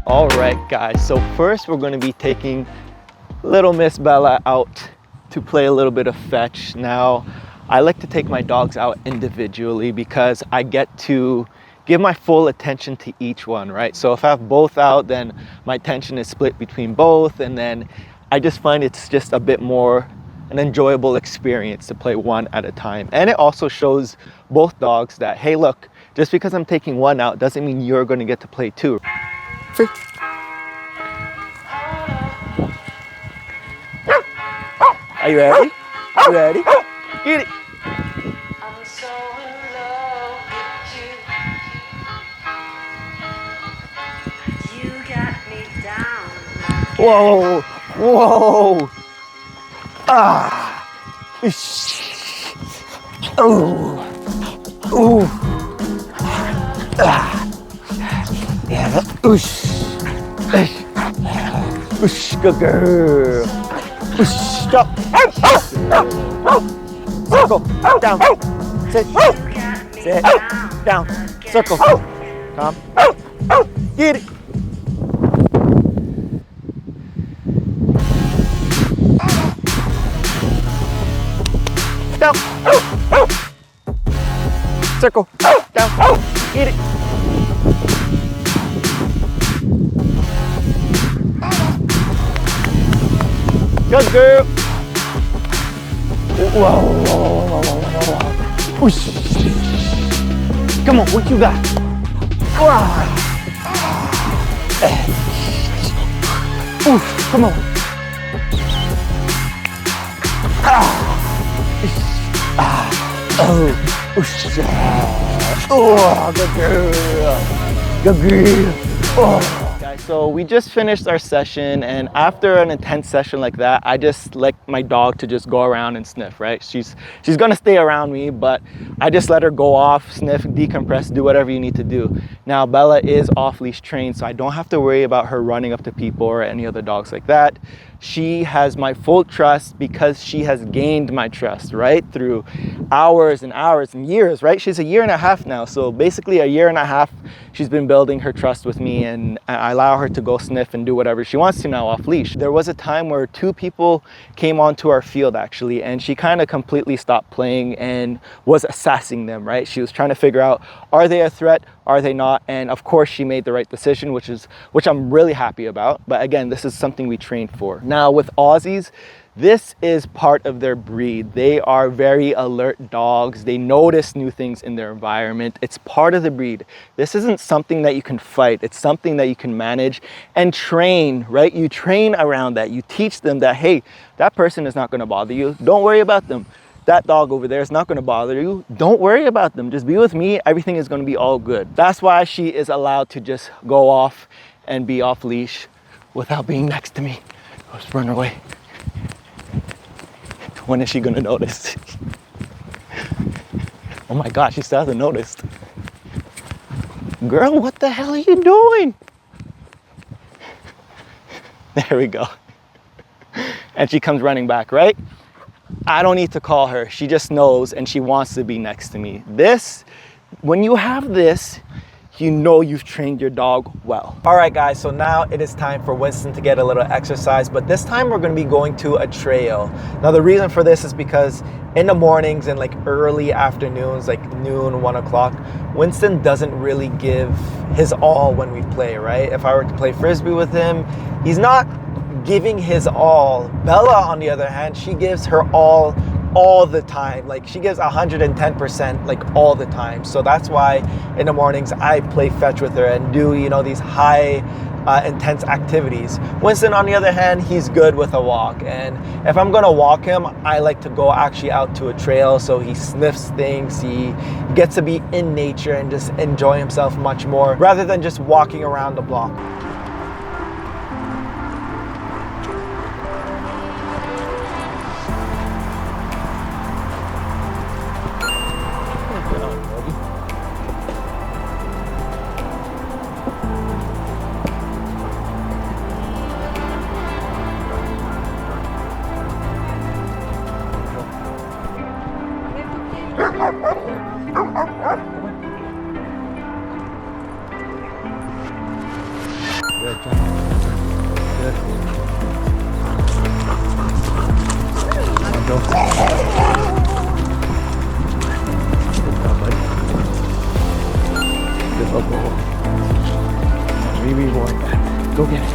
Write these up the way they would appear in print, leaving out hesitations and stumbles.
All right, guys, so first we're going to be taking little Miss Bella out to play a little bit of fetch. Now, I like to take my dogs out individually because I get to give my full attention to each one, right? So if I have both out, then my attention is split between both, and then I just find it's just a bit more an enjoyable experience to play one at a time. And it also shows both dogs that, hey, look, just because I'm taking one out doesn't mean you're going to get to play two. Free. Are you ready? You ready? Get it. I'm so in love with you. You got me down. Whoa, whoa. Ah. Oh. Ooh. Ah. Yeah. Oosh. Oosh. Good girl. Oosh. Stop. Circle. Down. Sit. Sit. Down. Circle. Come. Get it. Down. Circle. Down. Get it. Good girl. Whoa, whoa, whoa, whoa, whoa, whoa. Oosh. Come on, what you got? Oof, come on. Oh, oosh. Oh, good girl. Good girl. Oh. So we just finished our session, and after an intense session like that, I just like my dog to just go around and sniff, right? She's gonna stay around me, but I just let her go off, sniff, decompress, do whatever you need to do. Now Bella is off leash trained, so I don't have to worry about her running up to people or any other dogs like that. She has my full trust because she has gained my trust, right? Through hours and hours and years, right? She's a year and a half now. So basically a year and a half, she's been building her trust with me, and I allow her to go sniff and do whatever she wants to now off leash. There was a time where two people came onto our field actually, and she kind of completely stopped playing and was assessing them, right? She was trying to figure out, are they a threat? Are they not? And of course she made the right decision, which I'm really happy about. But again, this is something we trained for. Now with Aussies, this is part of their breed. They are very alert dogs. They notice new things in their environment. It's part of the breed. This isn't something that you can fight. It's something that you can manage and train, right? You train around that. You teach them that, hey, that person is not going to bother you. Don't worry about them. That dog over there is not going to bother you. Don't worry about them. Just be with me. Everything is going to be all good. That's why she is allowed to just go off and be off leash without being next to me. Just run away. When is she going to notice? Oh my gosh, she still hasn't noticed. Girl, what the hell are you doing? There we go. And she comes running back, right? I don't need to call her. She just knows and she wants to be next to me. This, when you have this, you know you've trained your dog well. All right, guys, so now it is time for Winston to get a little exercise, but this time we're gonna be going to a trail. Now, the reason for this is because in the mornings and like early afternoons, like noon, 1 o'clock, Winston doesn't really give his all when we play, right? If I were to play Frisbee with him, he's not giving his all. Bella, on the other hand, she gives her all the time. Like she gives 110% like all the time. So that's why in the mornings I play fetch with her and do, you know, these high intense activities. Winston, on the other hand, he's good with a walk, and if I'm gonna walk him, I like to go actually out to a trail so he sniffs things, he gets to be in nature and just enjoy himself much more rather than just walking around the block. Good. Come on, Joe. Good job, buddy. Good football. We reward that. Go get it.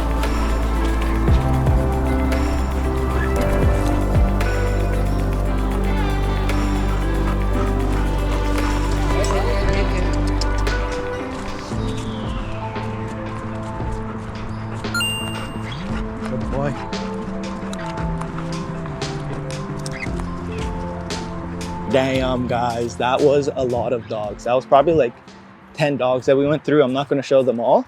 Good boy. Damn, guys, that was a lot of dogs. That was probably like 10 dogs that we went through. I'm not going to show them all,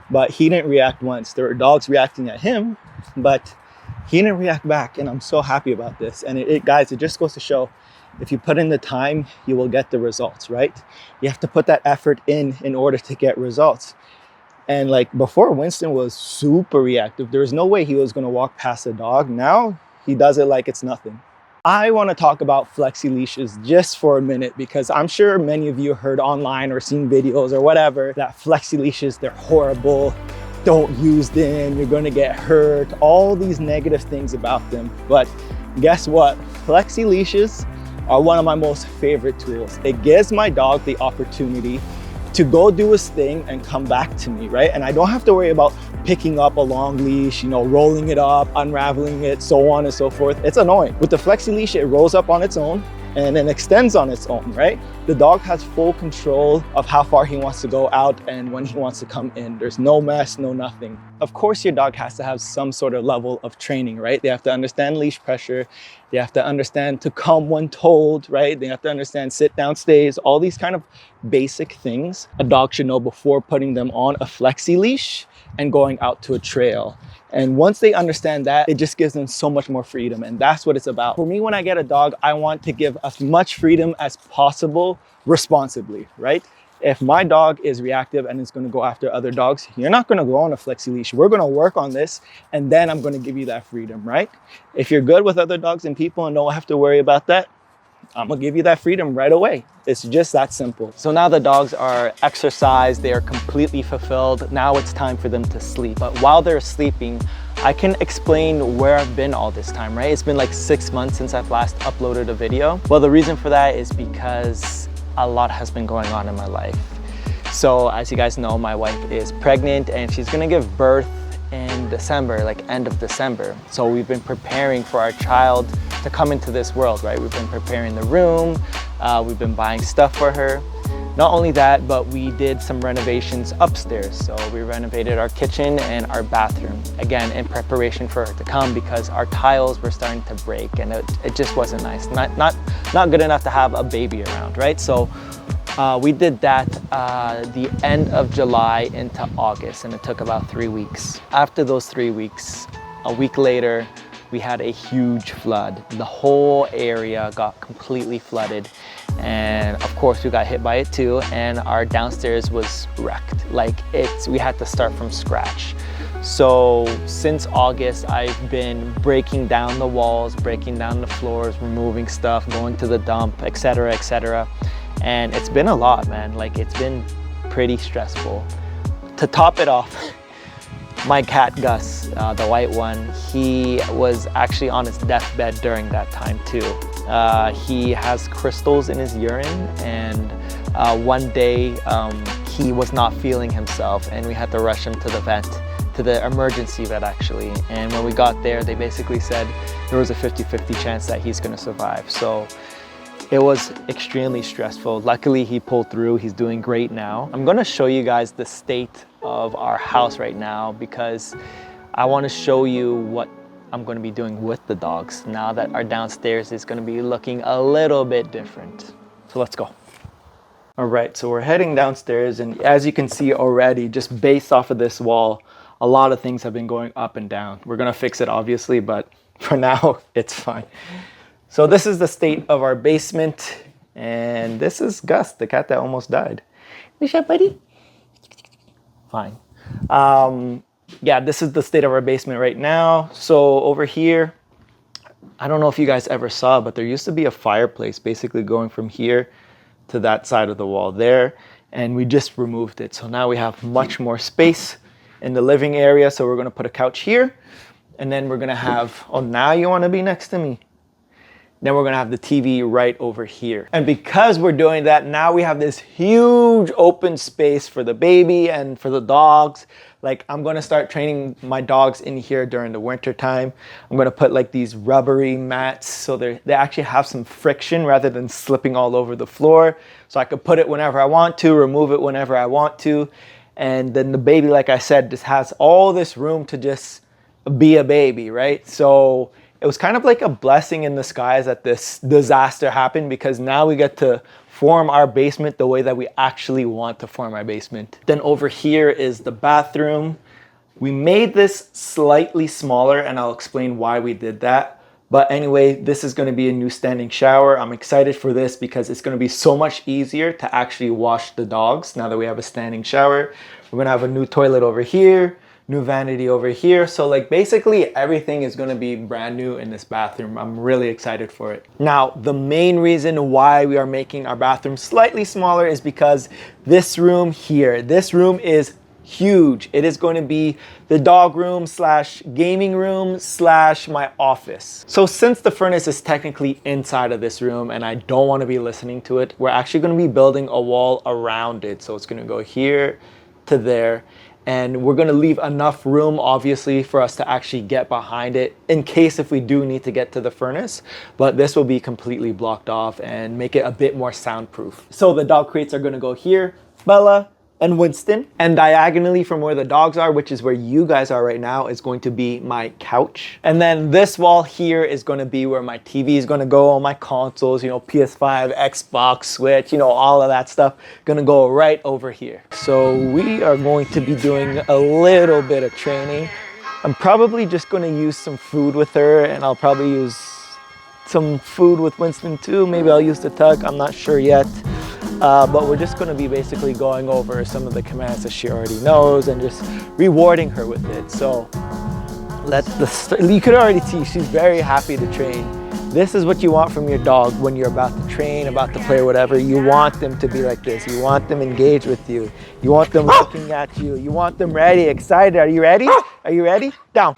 but he didn't react once. There were dogs reacting at him, but he didn't react back, and I'm so happy about this. And guys, it just goes to show, if you put in the time, you will get the results, right? You have to put that effort in order to get results. And like before, Winston was super reactive. There was no way he was going to walk past a dog. Now he does it like it's nothing. I want to talk about flexi leashes just for a minute, because I'm sure many of you heard online or seen videos or whatever that flexi leashes, they're horrible. Don't use them, you're going to get hurt, all these negative things about them. But guess what? Flexi leashes are one of my most favorite tools. It gives my dog the opportunity to go do his thing and come back to me, right? And I don't have to worry about picking up a long leash, you know, rolling it up, unraveling it, so on and so forth. It's annoying. With the flexi leash, it rolls up on its own and then extends on its own, right? The dog has full control of how far he wants to go out and when he wants to come in. There's no mess, no nothing. Of course, your dog has to have some sort of level of training, right? They have to understand leash pressure. They have to understand to come when told, right? They have to understand sit down, stays, all these kind of basic things a dog should know before putting them on a flexi leash and going out to a trail. And once they understand that, it just gives them so much more freedom. And that's what it's about. For me, when I get a dog, I want to give as much freedom as possible responsibly, right? If my dog is reactive and is going to go after other dogs, you're not going to go on a flexi leash. We're going to work on this, and then I'm going to give you that freedom, right? If you're good with other dogs and people and don't have to worry about that, I'm gonna give you that freedom right away. It's just that simple. So now the dogs are exercised, they are completely fulfilled. Now it's time for them to sleep. But while they're sleeping, I can explain where I've been all this time, right? It's been like 6 months since I've last uploaded a video. Well, the reason for that is because a lot has been going on in my life. So as you guys know, my wife is pregnant and she's gonna give birth in December, like end of December. So we've been preparing for our child to come into this world, right? We've been preparing the room, we've been buying stuff for her. Not only that, but we did some renovations upstairs. So we renovated our kitchen and our bathroom, again, in preparation for her to come, because our tiles were starting to break and it just wasn't nice. Not good enough to have a baby around, right? So we did that the end of July into August, and it took about 3 weeks. After those 3 weeks, a week later, we had a huge flood. The whole area got completely flooded. And of course we got hit by it too. And our downstairs was wrecked. Like we had to start from scratch. So since August, I've been breaking down the walls, breaking down the floors, removing stuff, going to the dump, etc., etc. And it's been a lot, man. Like it's been pretty stressful. To top it off, my cat Gus, the white one, he was actually on his deathbed during that time too. He has crystals in his urine, and one day he was not feeling himself and we had to rush him to the vet, to the emergency vet actually. And when we got there, they basically said there was a 50-50 chance that he's gonna survive. So it was extremely stressful. Luckily he pulled through, he's doing great now. I'm gonna show you guys the state of our house right now, because I wanna show you what I'm gonna be doing with the dogs now that our downstairs is gonna be looking a little bit different. So let's go. All right, so we're heading downstairs, and as you can see already, just based off of this wall, a lot of things have been going up and down. We're gonna fix it obviously, but for now, it's fine. So this is the state of our basement, and this is Gus, the cat that almost died. What's up, buddy? Fine. Yeah, this is the state of our basement right now. So over here, I don't know if you guys ever saw, but there used to be a fireplace basically going from here to that side of the wall there, and we just removed it. So now we have much more space in the living area. So we're gonna put a couch here, and then we're gonna have, oh, now you wanna be next to me. Then we're gonna have the TV right over here. And because we're doing that, now we have this huge open space for the baby and for the dogs. Like, I'm gonna start training my dogs in here during the winter time. I'm gonna put like these rubbery mats so they actually have some friction rather than slipping all over the floor. So I could put it whenever I want to, remove it whenever I want to. And then the baby, like I said, just has all this room to just be a baby, right? So it was kind of like a blessing in disguise that this disaster happened, because now we get to form our basement the way that we actually want to form our basement. Then over here is the bathroom. We made this slightly smaller, and I'll explain why we did that. But anyway, this is going to be a new standing shower. I'm excited for this because it's going to be so much easier to actually wash the dogs now that we have a standing shower. We're going to have a new toilet over here, new vanity over here. So like basically everything is going to be brand new in this bathroom. I'm really excited for it. Now, the main reason why we are making our bathroom slightly smaller is because this room here, this room is huge. It is going to be the dog room slash gaming room slash my office. So since the furnace is technically inside of this room and I don't want to be listening to it, we're actually going to be building a wall around it. So it's going to go here to there. And we're gonna leave enough room, obviously, for us to actually get behind it in case if we do need to get to the furnace. But this will be completely blocked off and make it a bit more soundproof. So the dog crates are gonna go here, Bella and Winston. And diagonally from where the dogs are, which is where you guys are right now, is going to be my couch. And then this wall here is gonna be where my TV is gonna go, all my consoles, you know, PS5, Xbox, Switch, you know, all of that stuff, gonna go right over here. So we are going to be doing a little bit of training. I'm probably just gonna use some food with her, and I'll probably use some food with Winston too. Maybe I'll use the tug, I'm not sure yet. But we're just going to be basically going over some of the commands that she already knows and just rewarding her with it. So you could already see she's very happy to train. This is what you want from your dog when you're about to train, about to play, whatever. You want them to be like this. You want them engaged with you. You want them looking at you. You want them ready, excited. Are you ready? Are you ready? Down.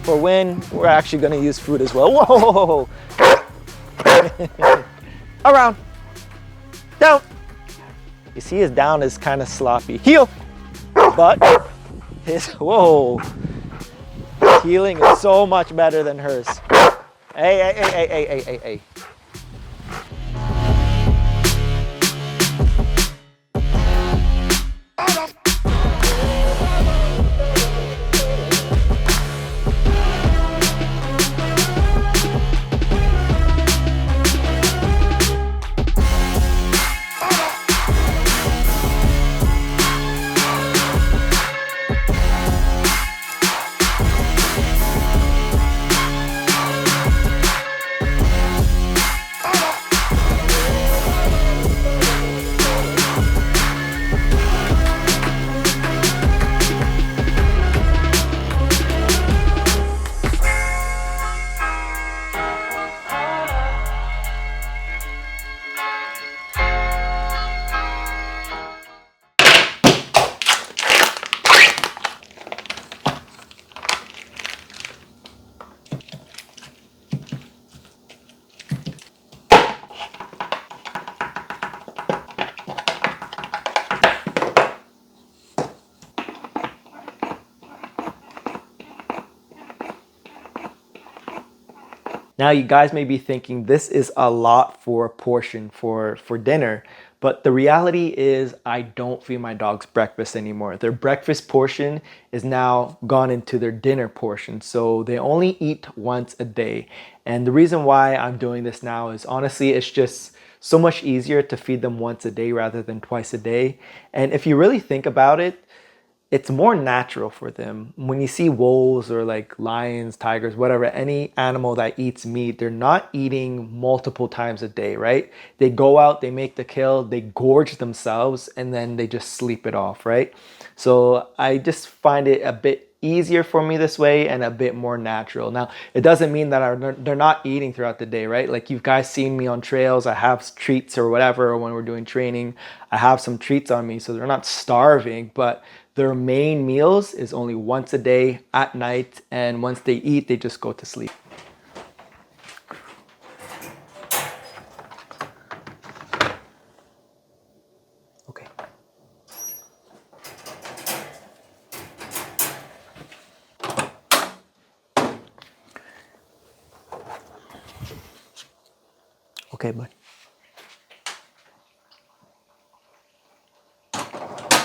For when we're actually going to use food as well. Whoa! Around. Down. You see his down is kind of sloppy. Heel. But his, whoa. His healing is so much better than hers. Hey, hey, hey, hey, hey, hey, hey, hey. Now you guys may be thinking this is a lot for a portion for dinner, But the reality is I don't feed my dogs breakfast anymore. Their breakfast portion is now gone into their dinner portion. So they only eat once a day. And the reason why I'm doing this now is honestly, it's just so much easier to feed them once a day rather than twice a day. And if you really think about it, it's more natural for them. When you see wolves or like lions, tigers, whatever, any animal that eats meat, they're not eating multiple times a day, right? They go out, they make the kill, they gorge themselves, and then they just sleep it off, right? So I just find it a bit easier for me this way and a bit more natural. Now, it doesn't mean that they're not eating throughout the day, right? Like you guys seen me on trails, I have treats or whatever, or when we're doing training, I have some treats on me, so they're not starving, but their main meals is only once a day at night, and once they eat, they just go to sleep. Okay. Okay, bud.